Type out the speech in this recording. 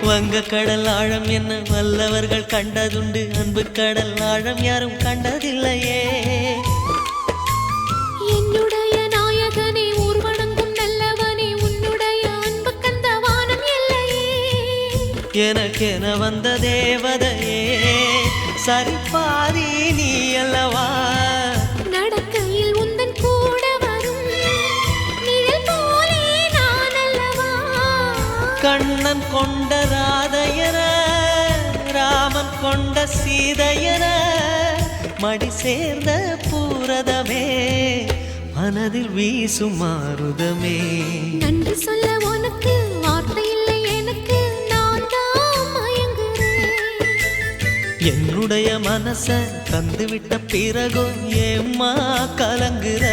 வங்க கடல் ஆழம் என்ன வல்லவர்கள் கண்டதுண்டு, அன்பு கடல் ஆழம் யாரும் கண்டதில்லையே. என்னுடைய நாயகனே ஊர்வணங்கும் நல்லவனே, உன்னுடைய அன்பு கந்த வானம் எல்லையே. எனக்கென வந்த தேவதையே சரிபாதி நீ அல்லவா. நடக்கையில் உந்தன் கூட வரும் நிழல் போலே நான் அல்லவா. கண்ணன் கொண்ட ராதையர ராமன் கொண்ட சீதையர மடி சேர்ந்த பூரதமே மனதில் வீசும் மாருதமே. நன்றி சொல்ல உனக்கு வார்த்தை இல்லை எனக்கு, நான் தான் மயங்குறேன். என்னுடைய மனச தந்துவிட்ட பிறகும் ஏம்மா கலங்குற.